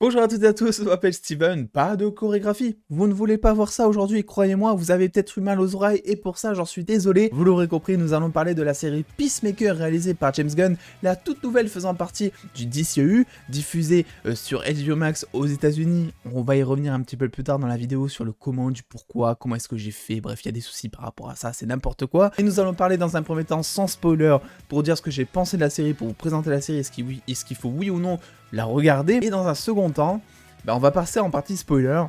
Bonjour à toutes et à tous, je m'appelle Steven, pas de chorégraphie. Vous ne voulez pas voir ça aujourd'hui, croyez-moi, vous avez peut-être eu mal aux oreilles et pour ça j'en suis désolé. Vous l'aurez compris, nous allons parler de la série Peacemaker réalisée par James Gunn, la toute nouvelle faisant partie du DCEU, diffusée sur HBO Max aux États-Unis. On va y revenir un petit peu plus tard dans la vidéo sur le comment, du pourquoi, comment est-ce que j'ai fait, bref, il y a des soucis par rapport à ça, c'est n'importe quoi. Et nous allons parler dans un premier temps sans spoiler pour dire ce que j'ai pensé de la série, pour vous présenter la série, est-ce qu'il faut oui ou non la regarder. Et dans un second temps, on va passer en partie spoiler,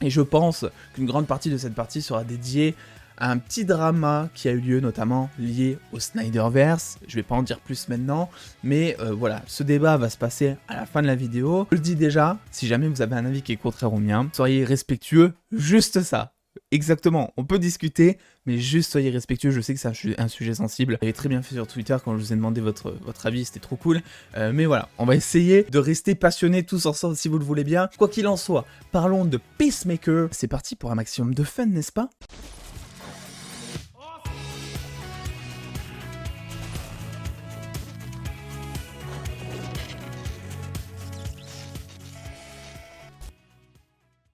et je pense qu'une grande partie de cette partie sera dédiée à un petit drama qui a eu lieu notamment lié au Snyderverse. Je vais pas en dire plus maintenant, mais voilà, ce débat va se passer à la fin de la vidéo. Je le dis déjà, si jamais vous avez un avis qui est contraire au mien, soyez respectueux, juste ça. Exactement, on peut discuter, mais juste soyez respectueux, je sais que c'est un sujet sensible. Vous avez très bien fait sur Twitter quand je vous ai demandé votre avis, c'était trop cool. Mais voilà, on va essayer de rester passionnés tous ensemble si vous le voulez bien. Quoi qu'il en soit, parlons de Peacemaker. C'est parti pour un maximum de fun, n'est-ce pas ?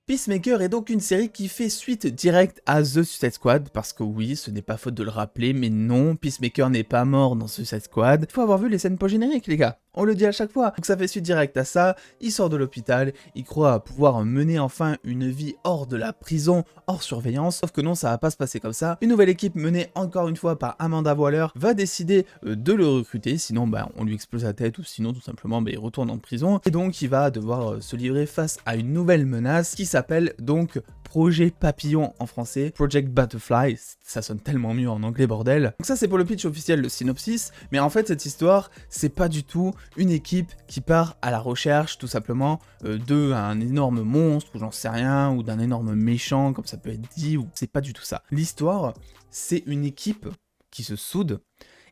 Peacemaker est donc une série qui fait suite directe à The Suicide Squad, parce que oui, ce n'est pas faute de le rappeler, mais non, Peacemaker n'est pas mort dans Suicide Squad. Il faut avoir vu les scènes post-génériques, les gars. On le dit à chaque fois. Donc ça fait suite directe à ça, il sort de l'hôpital, il croit pouvoir mener enfin une vie hors de la prison, hors surveillance, sauf que non, ça va pas se passer comme ça. Une nouvelle équipe menée encore une fois par Amanda Waller va décider de le recruter, sinon on lui explose la tête, ou sinon tout simplement il retourne en prison. Et donc il va devoir se livrer face à une nouvelle menace qui s'appelle donc Projet Papillon en français, Project Butterfly, ça sonne tellement mieux en anglais bordel. Donc ça c'est pour le pitch officiel, le synopsis, mais en fait cette histoire, c'est pas du tout une équipe qui part à la recherche tout simplement d'un énorme monstre, ou j'en sais rien, ou d'un énorme méchant, comme ça peut être dit, ou c'est pas du tout ça. L'histoire, c'est une équipe qui se soude,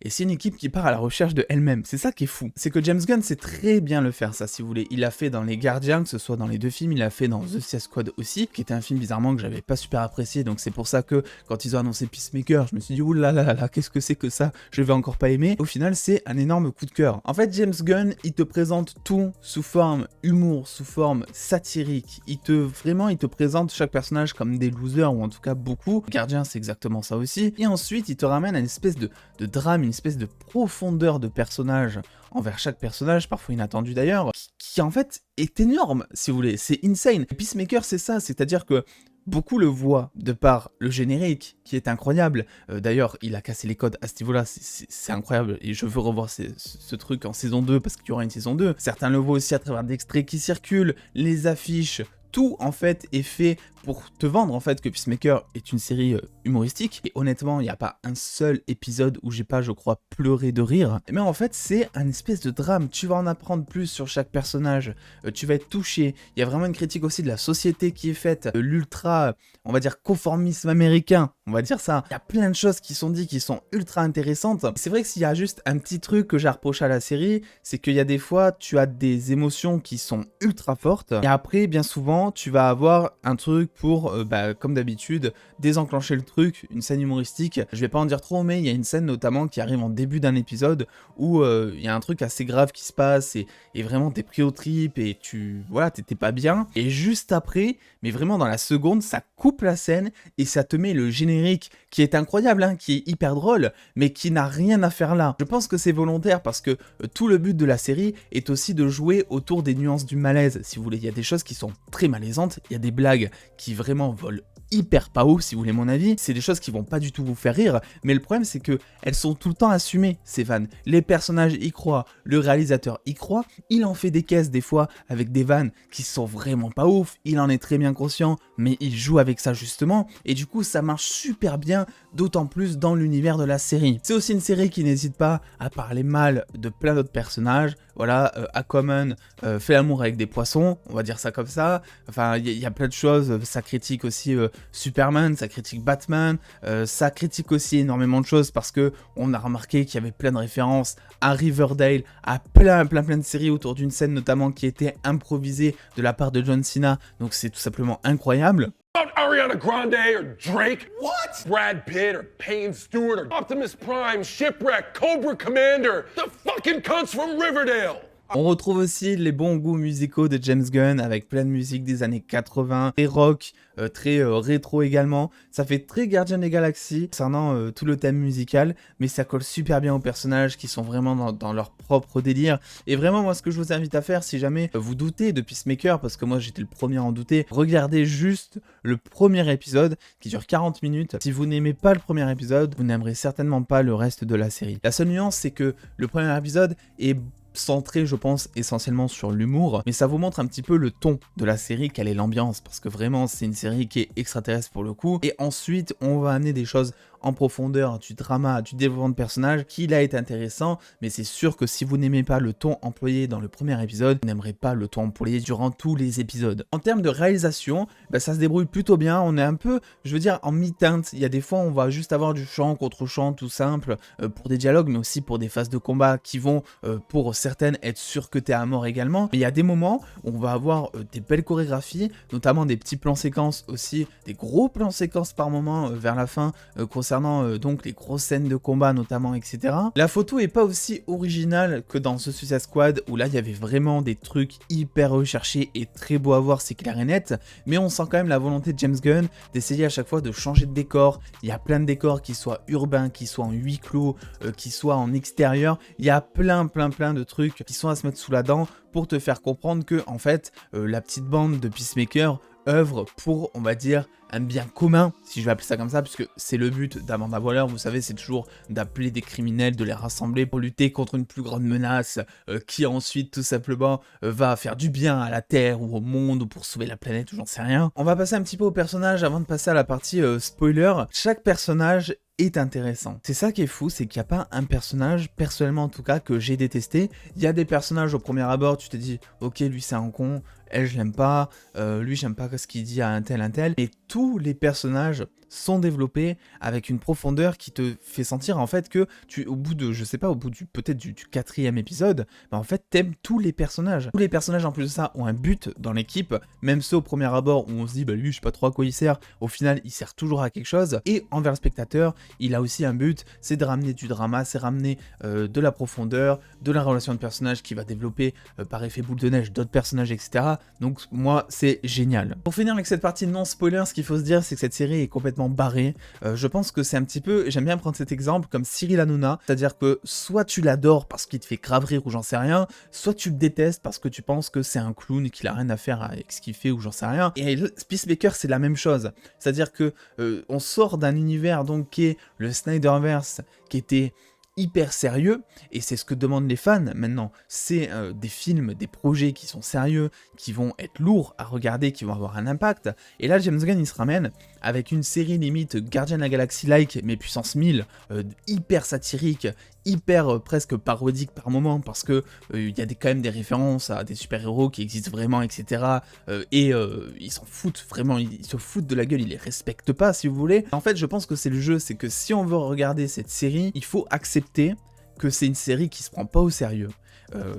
et c'est une équipe qui part à la recherche de elle-même. C'est ça qui est fou. C'est que James Gunn sait très bien le faire, ça, si vous voulez. Il l'a fait dans Les Gardiens, que ce soit dans les deux films, il l'a fait dans The Suicide Squad aussi, qui était un film bizarrement que j'avais pas super apprécié, donc c'est pour ça que quand ils ont annoncé Peacemaker, je me suis dit, oulala, qu'est-ce que c'est que ça, je vais encore pas aimer. Au final, c'est un énorme coup de cœur. En fait, James Gunn, il te présente tout sous forme humour, sous forme satirique. Il te présente chaque personnage comme des losers, ou en tout cas beaucoup. Gardien, c'est exactement ça aussi. Et ensuite, il te ramène à une espèce de drame, une espèce de profondeur de personnage envers chaque personnage, parfois inattendu d'ailleurs, qui en fait est énorme, si vous voulez, c'est insane. Et Peacemaker, c'est ça, c'est-à-dire que beaucoup le voient de par le générique, qui est incroyable. D'ailleurs, il a cassé les codes à ce niveau-là, c'est incroyable, et je veux revoir ce truc en saison 2, parce qu'il y aura une saison 2. Certains le voient aussi à travers d'extraits qui circulent, les affiches. Tout en fait est fait pour te vendre en fait que Peacemaker est une série humoristique, et honnêtement il n'y a pas un seul épisode où j'ai pas, je crois, pleuré de rire, mais en fait c'est un espèce de drame. Tu vas en apprendre plus sur chaque personnage, tu vas être touché, il y a vraiment une critique aussi de la société qui est faite, l'ultra, on va dire, conformisme américain, on va dire ça. Il y a plein de choses qui sont dites qui sont ultra intéressantes. C'est vrai que s'il y a juste un petit truc que j'ai reproché à la série, c'est qu'il y a des fois tu as des émotions qui sont ultra fortes, et après bien souvent tu vas avoir un truc pour, comme d'habitude, désenclencher le truc, une scène humoristique. Je vais pas en dire trop, mais il y a une scène notamment qui arrive en début d'un épisode où il y a un truc assez grave qui se passe, et vraiment t'es pris au trip, et t'es pas bien. Et juste après, mais vraiment dans la seconde, ça coupe la scène, et ça te met le générique qui est incroyable, qui est hyper drôle, mais qui n'a rien à faire là. Je pense que c'est volontaire parce que tout le but de la série est aussi de jouer autour des nuances du malaise, si vous voulez. Il y a des choses qui sont très malaisantes, il y a des blagues qui vraiment volent hyper pas haut, si vous voulez mon avis. C'est des choses qui vont pas du tout vous faire rire, mais le problème c'est que elles sont tout le temps assumées, ces vannes. Les personnages y croient, le réalisateur y croit, il en fait des caisses des fois avec des vannes qui sont vraiment pas ouf, il en est très bien conscient, mais il joue avec ça justement, et du coup ça marche super bien, d'autant plus dans l'univers de la série. C'est aussi une série qui n'hésite pas à parler mal de plein d'autres personnages. Voilà, Aquaman fait l'amour avec des poissons, on va dire ça comme ça. Enfin, il y a plein de choses, ça critique aussi Superman, ça critique Batman, ça critique aussi énormément de choses parce que on a remarqué qu'il y avait plein de références à Riverdale, à plein de séries autour d'une scène notamment qui était improvisée de la part de John Cena, donc c'est tout simplement incroyable. About Ariana Grande or Drake? What? Brad Pitt or Payne Stewart or Optimus Prime, Shipwreck, Cobra Commander, the fucking cunts from Riverdale. On retrouve aussi les bons goûts musicaux de James Gunn avec plein de musique des années 80, très rock, très rétro également. Ça fait très Gardien des Galaxies concernant tout le thème musical, mais ça colle super bien aux personnages qui sont vraiment dans leur propre délire. Et vraiment, moi, ce que je vous invite à faire, si jamais vous doutez de Peacemaker, parce que moi j'étais le premier à en douter, regardez juste le premier épisode qui dure 40 minutes. Si vous n'aimez pas le premier épisode, vous n'aimerez certainement pas le reste de la série. La seule nuance, c'est que le premier épisode est centré, je pense, essentiellement sur l'humour, mais ça vous montre un petit peu le ton de la série, quelle est l'ambiance, parce que vraiment c'est une série qui est extraterrestre pour le coup, et ensuite on va amener des choses en profondeur, du drama, du développement de personnages, qui là est intéressant, mais c'est sûr que si vous n'aimez pas le ton employé dans le premier épisode, vous n'aimerez pas le ton employé durant tous les épisodes. En termes de réalisation, ça se débrouille plutôt bien, on est un peu, je veux dire, en mi-teinte, il y a des fois on va juste avoir du chant contre chant tout simple, pour des dialogues, mais aussi pour des phases de combat qui vont, pour certaines, être sûr que t'es à mort également, mais il y a des moments où on va avoir des belles chorégraphies, notamment des petits plans séquences aussi, des gros plans séquences par moment vers la fin, concernant donc les grosses scènes de combat notamment, etc. La photo est pas aussi originale que dans The Suicide Squad où là il y avait vraiment des trucs hyper recherchés et très beaux à voir, c'est clair et net, mais on sent quand même la volonté de James Gunn d'essayer à chaque fois de changer de décor. Il y a plein de décors qui soient urbains, qui soient en huis clos, qui soient en extérieur, il y a plein de trucs qui sont à se mettre sous la dent pour te faire comprendre que en fait la petite bande de Peacemaker œuvre pour, on va dire, un bien commun, si je vais appeler ça comme ça, puisque c'est le but d'Amanda Waller, vous savez, c'est toujours d'appeler des criminels, de les rassembler pour lutter contre une plus grande menace, qui ensuite, tout simplement, va faire du bien à la Terre ou au monde, ou pour sauver la planète, ou j'en sais rien. On va passer un petit peu aux personnages avant de passer à la partie spoiler. Chaque personnage est intéressant. C'est ça qui est fou, c'est qu'il n'y a pas un personnage, personnellement en tout cas, que j'ai détesté. Il y a des personnages au premier abord, tu te dis, ok, lui c'est un con, elle je l'aime pas, lui j'aime pas ce qu'il dit à un tel, et tous les personnages sont développés avec une profondeur qui te fait sentir en fait que au bout de, je sais pas, au bout peut-être du 4e épisode, en fait t'aimes tous les personnages. Tous les personnages en plus de ça ont un but dans l'équipe, même ceux au premier abord où on se dit lui je sais pas trop à quoi il sert, au final il sert toujours à quelque chose, et envers le spectateur il a aussi un but, c'est de ramener du drama, c'est ramener de la profondeur, de la relation de personnages qui va développer par effet boule de neige d'autres personnages, etc. Donc moi c'est génial. Pour finir avec cette partie non spoiler, ce qu'il faut se dire c'est que cette série est complètement barrée. Je pense que c'est un petit peu, j'aime bien prendre cet exemple comme Cyril Hanouna, c'est-à-dire que soit tu l'adores parce qu'il te fait grave rire ou j'en sais rien, soit tu le détestes parce que tu penses que c'est un clown et qu'il a rien à faire avec ce qu'il fait ou j'en sais rien. Et Peacemaker c'est la même chose, c'est-à-dire que on sort d'un univers donc qui est le Snyderverse, qui était hyper sérieux, et c'est ce que demandent les fans maintenant, c'est des films, des projets qui sont sérieux, qui vont être lourds à regarder, qui vont avoir un impact, et là James Gunn il se ramène avec une série limite Gardien de la Galaxie-like, mais puissance 1000, hyper satirique, hyper presque parodique par moment, parce que il y a quand même des références à des super-héros qui existent vraiment, etc. Et ils s'en foutent, vraiment, ils se foutent de la gueule, ils les respectent pas, si vous voulez. En fait, je pense que c'est le jeu, c'est que si on veut regarder cette série, il faut accepter que c'est une série qui se prend pas au sérieux,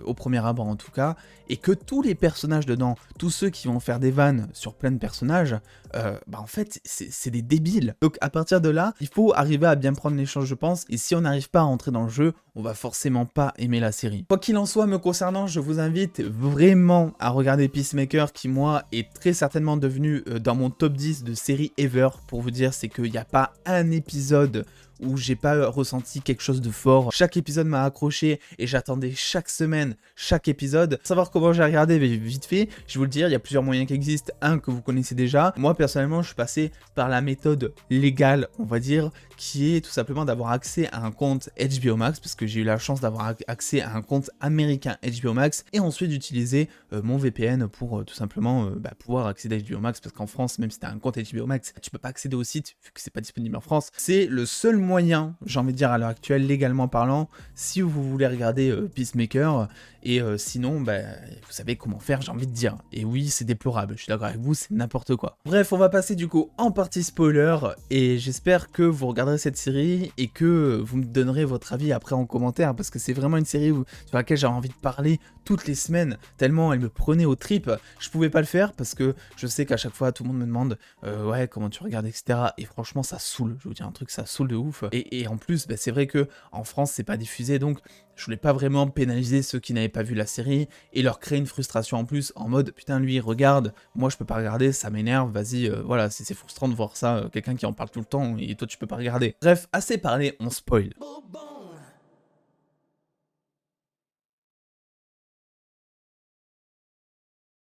au premier abord en tout cas, et que tous les personnages dedans, tous ceux qui vont faire des vannes sur plein de personnages, en fait c'est des débiles. Donc à partir de là, il faut arriver à bien prendre les choses je pense, et si on n'arrive pas à entrer dans le jeu, on va forcément pas aimer la série. Quoi qu'il en soit, me concernant, je vous invite vraiment à regarder Peacemaker, qui moi est très certainement devenu dans mon top 10 de séries ever. Pour vous dire, c'est qu'il n'y a pas un épisode où j'ai pas ressenti quelque chose de fort. Chaque épisode m'a accroché et j'attendais chaque semaine, chaque épisode. Savoir comment j'ai regardé, vite fait, je vais vous le dire, il y a plusieurs moyens qui existent. Un que vous connaissez déjà. Moi personnellement, je suis passé par la méthode légale, on va dire, qui est tout simplement d'avoir accès à un compte HBO Max, parce que j'ai eu la chance d'avoir accès à un compte américain HBO Max, et ensuite d'utiliser mon VPN pour tout simplement pouvoir accéder à HBO Max, parce qu'en France, même si tu as un compte HBO Max, tu peux pas accéder au site, vu que c'est pas disponible en France. C'est le seul moyen, j'ai envie de dire à l'heure actuelle, légalement parlant, si vous voulez regarder Peacemaker, et sinon, vous savez comment faire, j'ai envie de dire. Et oui, c'est déplorable, je suis d'accord avec vous, c'est n'importe quoi. Bref, on va passer du coup en partie spoiler, et j'espère que vous regarderez cette série, et que vous me donnerez votre avis après en commentaire, parce que c'est vraiment une série sur laquelle j'avais envie de parler toutes les semaines, tellement elle me prenait aux tripes. Je pouvais pas le faire, parce que je sais qu'à chaque fois, tout le monde me demande, ouais, comment tu regardes, etc. Et franchement, ça saoule, je vais vous dire un truc, ça saoule de ouf. Et en plus, c'est vrai que en France, c'est pas diffusé, donc je voulais pas vraiment pénaliser ceux qui n'avaient pas vu la série et leur créer une frustration en plus en mode putain lui regarde, moi je peux pas regarder, ça m'énerve, vas-y, voilà, c'est frustrant de voir ça, quelqu'un qui en parle tout le temps et toi tu peux pas regarder. Bref, assez parlé, on spoil.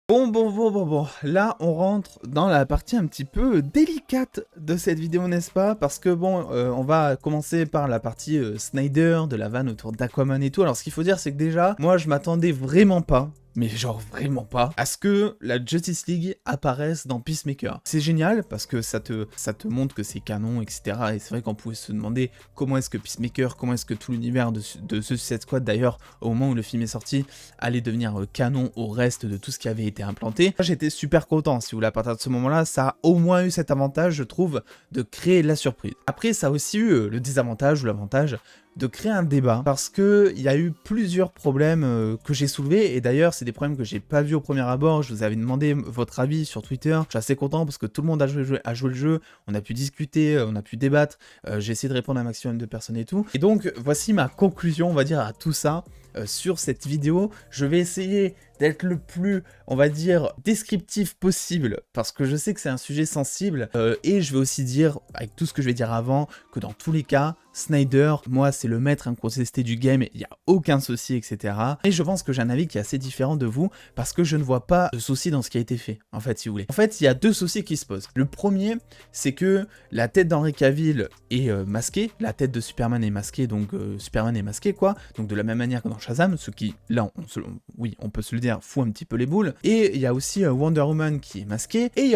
Bon, là on rentre dans la partie un petit peu délicate de cette vidéo, n'est-ce pas? Parce que bon, on va commencer par la partie Snyder, de la vanne autour d'Aquaman et tout. Alors ce qu'il faut dire c'est que déjà, moi je m'attendais vraiment pas, mais genre vraiment pas, à ce que la Justice League apparaisse dans Peacemaker. C'est génial parce que ça te montre que c'est canon, etc. Et c'est vrai qu'on pouvait se demander comment est-ce que Peacemaker, comment est-ce que tout l'univers de Suicide Squad d'ailleurs, au moment où le film est sorti, allait devenir canon au reste de tout ce qui avait été implanté. J'étais super content, si vous voulez, à partir de ce moment-là, ça a au moins eu cet avantage, je trouve, de créer la surprise. Après, ça a aussi eu le désavantage ou l'avantage de créer un débat, parce que il y a eu plusieurs problèmes que j'ai soulevés, et d'ailleurs c'est des problèmes que j'ai pas vus au premier abord. Je vous avais demandé votre avis sur Twitter, je suis assez content parce que tout le monde a joué le jeu, on a pu discuter, on a pu débattre, j'ai essayé de répondre à un maximum de personnes et tout, et donc voici ma conclusion, on va dire, à tout ça. Sur cette vidéo, je vais essayer d'être le plus, on va dire, descriptif possible, parce que je sais que c'est un sujet sensible, et je vais aussi dire, avec tout ce que je vais dire avant, que dans tous les cas, Snyder, moi c'est le maître incontesté du game, il n'y a aucun souci, etc. Et je pense que j'ai un avis qui est assez différent de vous, parce que je ne vois pas de souci dans ce qui a été fait, en fait, si vous voulez. En fait, il y a deux soucis qui se posent. Le premier, c'est que la tête d'Henry Cavill est masquée, la tête de Superman est masquée, donc Superman est masqué, quoi, donc de la même manière que dans Shazam, ce qui, là, oui, on peut se le dire, fout un petit peu les boules. Et il y a aussi Wonder Woman qui est masquée, et il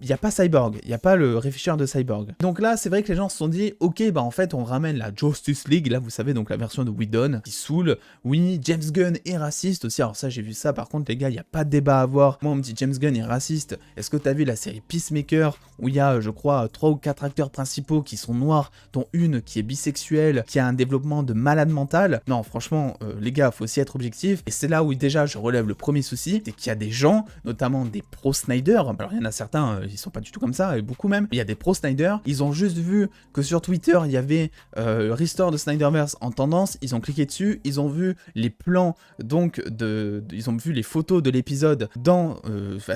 y a pas Cyborg, il n'y a pas le réfléchisseur de Cyborg. Donc là, c'est vrai que les gens se sont dit, ok, bah en fait, on ramène la Justice League, là, vous savez, donc la version de Whedon, qui saoule. Oui, James Gunn est raciste aussi, alors ça, j'ai vu ça, par contre, les gars, il n'y a pas de débat à avoir. Moi, on me dit, James Gunn est raciste, est-ce que t'as vu la série Peacemaker, où il y a, je crois, 3 ou 4 acteurs principaux qui sont noirs, dont une qui est bisexuelle, qui a un développement de malade mental? Non, franchement, les gars, faut aussi être objectif, et c'est là où déjà, je relève le premier souci, c'est qu'il y a des gens, notamment des pro-Snyder, alors il y en a certains, ils sont pas du tout comme ça, et beaucoup même, il y a des pro-Snyder, ils ont juste vu que sur Twitter, il y avait Restore de Snyderverse en tendance, ils ont cliqué dessus, ils ont vu les plans, donc, ils ont vu les photos de l'épisode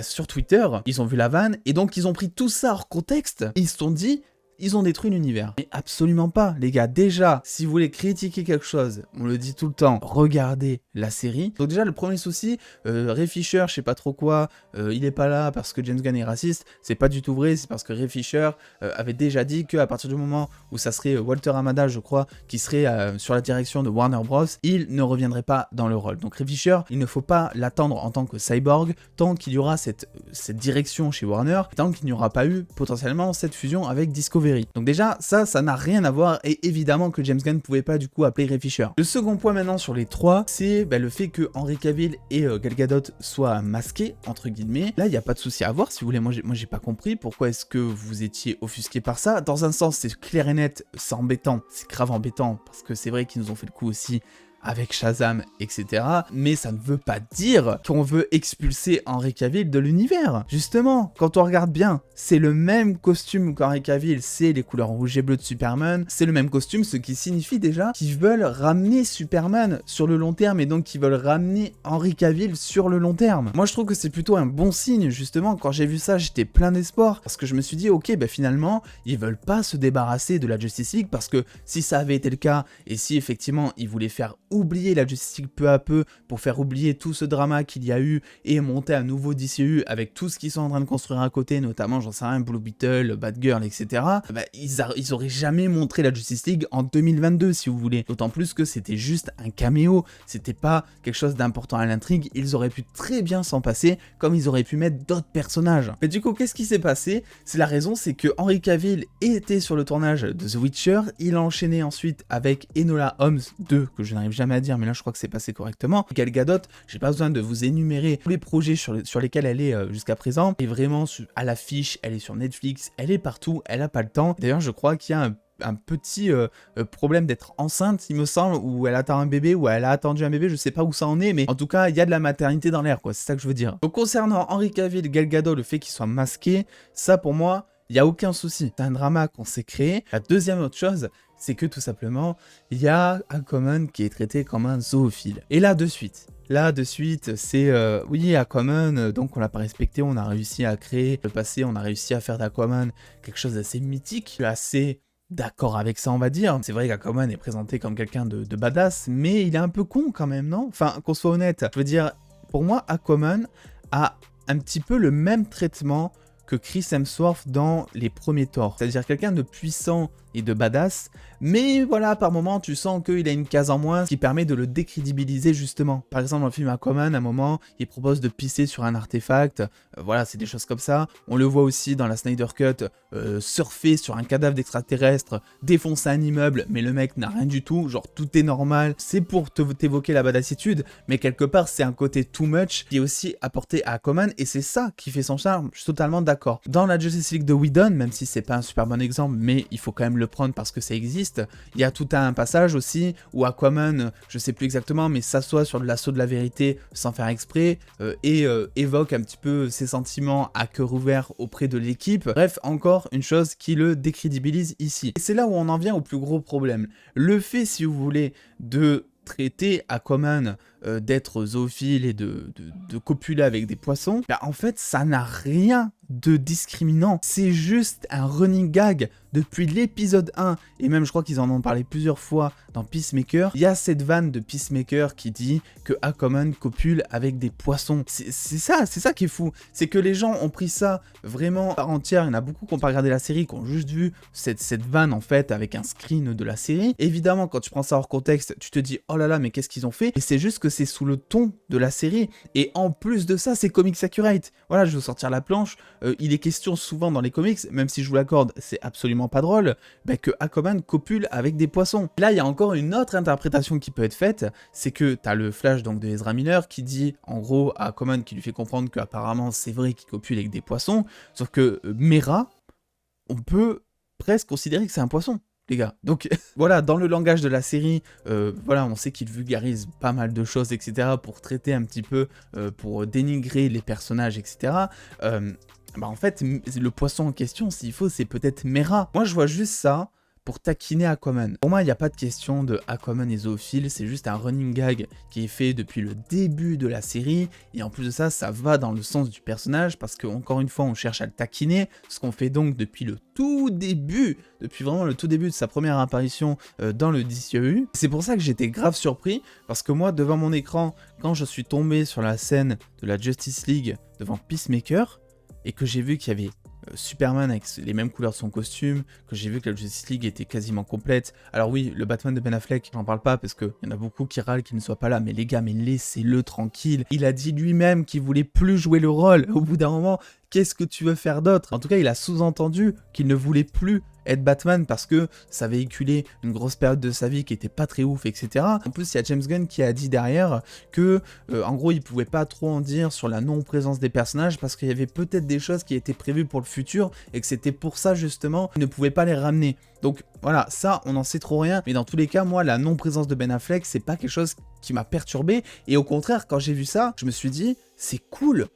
sur Twitter, ils ont vu la vanne, et donc ils ont pris tout ça hors contexte, et ils se sont dit, ils ont détruit l'univers. Mais absolument pas, les gars. Déjà, si vous voulez critiquer quelque chose, on le dit tout le temps, regardez la série. Donc déjà, le premier souci, Ray Fisher, je sais pas trop quoi, il est pas là parce que James Gunn est raciste. C'est pas du tout vrai, c'est parce que Ray Fisher avait déjà dit qu'à partir du moment où ça serait Walter Hamada, je crois, qui serait sur la direction de Warner Bros, il ne reviendrait pas dans le rôle. Donc Ray Fisher, il ne faut pas l'attendre en tant que cyborg, tant qu'il y aura cette direction chez Warner, tant qu'il n'y aura pas eu potentiellement cette fusion avec Discovery. Donc déjà, ça n'a rien à voir, et évidemment que James Gunn ne pouvait pas du coup appeler Ray Fisher. Le second point maintenant sur les trois, c'est le fait que Henry Cavill et Gal Gadot soient masqués, entre guillemets. Là, il n'y a pas de souci à voir, si vous voulez. Moi, j'ai pas compris pourquoi est-ce que vous étiez offusqué par ça. Dans un sens, c'est clair et net, c'est embêtant, c'est grave embêtant, parce que c'est vrai qu'ils nous ont fait le coup aussi avec Shazam, etc. Mais ça ne veut pas dire qu'on veut expulser Henry Cavill de l'univers. Justement, quand on regarde bien, c'est le même costume qu'Henry Cavill, c'est les couleurs rouge et bleu de Superman, c'est le même costume, ce qui signifie déjà qu'ils veulent ramener Superman sur le long terme, et donc qu'ils veulent ramener Henry Cavill sur le long terme. Moi, je trouve que c'est plutôt un bon signe, justement. Quand j'ai vu ça, j'étais plein d'espoir, parce que je me suis dit, ok, finalement, ils veulent pas se débarrasser de la Justice League, parce que si ça avait été le cas, et si effectivement, ils voulaient faire oublier la Justice League peu à peu pour faire oublier tout ce drama qu'il y a eu et monter un nouveau DCU avec tout ce qu'ils sont en train de construire à côté, notamment, j'en sais rien, Blue Beetle, Batgirl, etc. Ils auraient jamais montré la Justice League en 2022, si vous voulez. D'autant plus que c'était juste un caméo, c'était pas quelque chose d'important à l'intrigue, ils auraient pu très bien s'en passer, comme ils auraient pu mettre d'autres personnages. Mais du coup, qu'est-ce qui s'est passé? C'est la raison, c'est que Henry Cavill était sur le tournage de The Witcher, il a enchaîné ensuite avec Enola Holmes 2, que je n'arrive jamais à dire, mais là je crois que c'est passé correctement. Gal Gadot, j'ai pas besoin de vous énumérer tous les projets sur lesquels elle est jusqu'à présent, et vraiment à l'affiche, elle est sur Netflix, elle est partout, elle a pas le temps. D'ailleurs, je crois qu'il y a un petit problème d'être enceinte, il me semble, où elle attend un bébé, ou elle a attendu un bébé, je sais pas où ça en est, mais en tout cas, il y a de la maternité dans l'air, quoi, c'est ça que je veux dire. Donc concernant Henry Cavill, Gal Gadot, le fait qu'il soit masqué, ça pour moi, il n'y a aucun souci. C'est un drama qu'on s'est créé. La deuxième autre chose, c'est que tout simplement, il y a Aquaman qui est traité comme un zoophile. Et là, de suite, c'est oui, Aquaman, donc on l'a pas respecté, on a réussi à créer le passé, on a réussi à faire d'Aquaman quelque chose d'assez mythique, assez d'accord avec ça, on va dire. C'est vrai qu'Aquaman est présenté comme quelqu'un de badass, mais il est un peu con quand même, non? Enfin, qu'on soit honnête, je veux dire, pour moi, Aquaman a un petit peu le même traitement que Chris Hemsworth dans les premiers Thor. C'est-à-dire quelqu'un de puissant et de badass, mais voilà, par moment, tu sens qu'il a une case en moins, ce qui permet de le décrédibiliser justement. Par exemple, dans le film Aquaman, à un moment, il propose de pisser sur un artefact, voilà, c'est des choses comme ça. On le voit aussi dans la Snyder Cut, surfer sur un cadavre d'extraterrestre, défoncer un immeuble, mais le mec n'a rien du tout, genre tout est normal. C'est pour t'évoquer la badassitude, mais quelque part, c'est un côté too much qui est aussi apporté à Aquaman, et c'est ça qui fait son charme, je suis totalement d'accord. Dans la Justice League de Whedon, même si c'est pas un super bon exemple, mais il faut quand même le prendre parce que ça existe, il y a tout un passage aussi où Aquaman, je sais plus exactement, mais s'assoit sur le lasso de la vérité sans faire exprès et évoque un petit peu ses sentiments à cœur ouvert auprès de l'équipe. Bref, encore une chose qui le décrédibilise ici. Et c'est là où on en vient au plus gros problème. Le fait, si vous voulez, de traiter Aquaman d'être zoophile et de copuler avec des poissons, bah en fait ça n'a rien de discriminant, c'est juste un running gag depuis l'épisode 1, et même je crois qu'ils en ont parlé plusieurs fois dans Peacemaker. Il y a cette vanne de Peacemaker qui dit que Aquaman copule avec des poissons. C'est ça qui est fou, c'est que les gens ont pris ça vraiment par entière. Il y en a beaucoup qui n'ont pas regardé la série, qui ont juste vu cette vanne en fait avec un screen de la série. Évidemment, quand tu prends ça hors contexte, tu te dis oh là là, mais qu'est-ce qu'ils ont fait? Et c'est juste que c'est sous le ton de la série, et en plus de ça, c'est comics accurate. Voilà, je vais vous sortir la planche. Il est question souvent dans les comics, même si je vous l'accorde, c'est absolument pas drôle, bah, que Aquaman copule avec des poissons. Là, il y a encore une autre interprétation qui peut être faite, c'est que t'as le flash donc de Ezra Miller qui dit en gros à Aquaman, qui lui fait comprendre qu'apparemment c'est vrai qu'il copule avec des poissons, sauf que Mera, on peut presque considérer que c'est un poisson, les gars. Donc voilà, dans le langage de la série, voilà, on sait qu'il vulgarise pas mal de choses, etc., pour traiter un petit peu, pour dénigrer les personnages, etc. Bah en fait, le poisson en question, s'il faut, c'est peut-être Mera. Moi, je vois juste ça pour taquiner Aquaman. Pour moi, il n'y a pas de question de Aquaman et zoophile, c'est juste un running gag qui est fait depuis le début de la série, et en plus de ça, ça va dans le sens du personnage, parce que encore une fois, on cherche à le taquiner, ce qu'on fait donc depuis le tout début, depuis vraiment le tout début de sa première apparition dans le DCEU. C'est pour ça que j'étais grave surpris, parce que moi, devant mon écran, quand je suis tombé sur la scène de la Justice League devant Peacemaker, et que j'ai vu qu'il y avait Superman avec les mêmes couleurs de son costume, que j'ai vu que la Justice League était quasiment complète. Alors oui, le Batman de Ben Affleck, j'en parle pas parce qu'il y en a beaucoup qui râlent qu'il ne soit pas là, mais les gars, mais laissez-le tranquille. Il a dit lui-même qu'il voulait plus jouer le rôle. Au bout d'un moment, qu'est-ce que tu veux faire d'autre? En tout cas, il a sous-entendu qu'il ne voulait plus être Batman parce que ça véhiculait une grosse période de sa vie qui était pas très ouf, etc. En plus, il y a James Gunn qui a dit derrière que, en gros, il pouvait pas trop en dire sur la non-présence des personnages parce qu'il y avait peut-être des choses qui étaient prévues pour le futur et que c'était pour ça, justement, qu'il ne pouvait pas les ramener. Donc voilà, ça, on n'en sait trop rien, mais dans tous les cas, moi, la non-présence de Ben Affleck, c'est pas quelque chose qui m'a perturbé, et au contraire, quand j'ai vu ça, je me suis dit, c'est cool,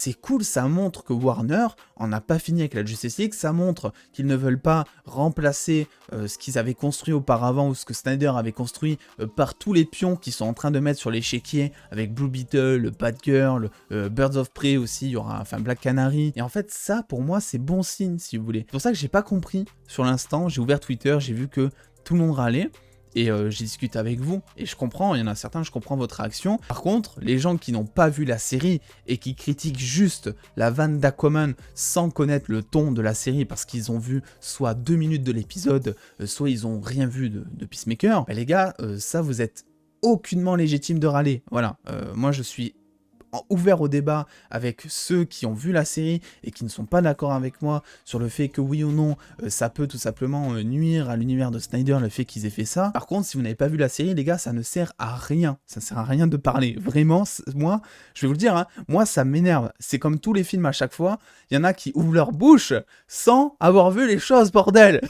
ça montre que Warner en a pas fini avec la Justice League, ça montre qu'ils ne veulent pas remplacer ce qu'ils avaient construit auparavant, ou ce que Snyder avait construit, par tous les pions qu'ils sont en train de mettre sur l'échiquier, avec Blue Beetle, Batgirl, Birds of Prey aussi, il y aura, enfin Black Canary, et en fait, ça, pour moi, c'est bon signe, si vous voulez. C'est pour ça que j'ai pas compris, sur l'instant, j'ai ouvert Twitter, j'ai vu que tout le monde râlait, et j'ai discuté avec vous, et je comprends, il y en a certains, je comprends votre réaction. Par contre, les gens qui n'ont pas vu la série, et qui critiquent juste la vanne d'Aquaman, sans connaître le ton de la série, parce qu'ils ont vu soit 2 minutes de l'épisode, soit ils ont rien vu de Peacemaker, bah les gars, ça vous êtes aucunement légitime de râler. Voilà, moi je suis ouvert au débat avec ceux qui ont vu la série et qui ne sont pas d'accord avec moi sur le fait que oui ou non ça peut tout simplement nuire à l'univers de Snyder, le fait qu'ils aient fait ça. Par contre, si vous n'avez pas vu la série, les gars, ça ne sert à rien, ça sert à rien de parler. Vraiment, moi, je vais vous le dire, hein, moi ça m'énerve. C'est comme tous les films à chaque fois, il y en a qui ouvrent leur bouche sans avoir vu les choses, bordel.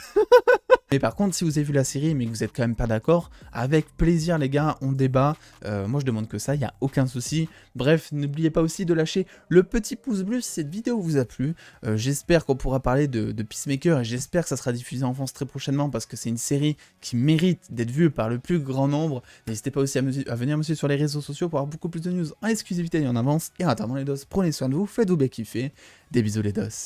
Mais par contre, si vous avez vu la série mais que vous êtes quand même pas d'accord, avec plaisir les gars, on débat. Moi je demande que ça, il n'y a aucun souci. Bref, n'oubliez pas aussi de lâcher le petit pouce bleu si cette vidéo vous a plu. J'espère qu'on pourra parler de Peacemaker et j'espère que ça sera diffusé en France très prochainement parce que c'est une série qui mérite d'être vue par le plus grand nombre. N'hésitez pas aussi à venir me suivre sur les réseaux sociaux pour avoir beaucoup plus de news en exclusivité et en avance. Et en attendant les doses, prenez soin de vous, faites-vous bien kiffer. Des bisous les doses.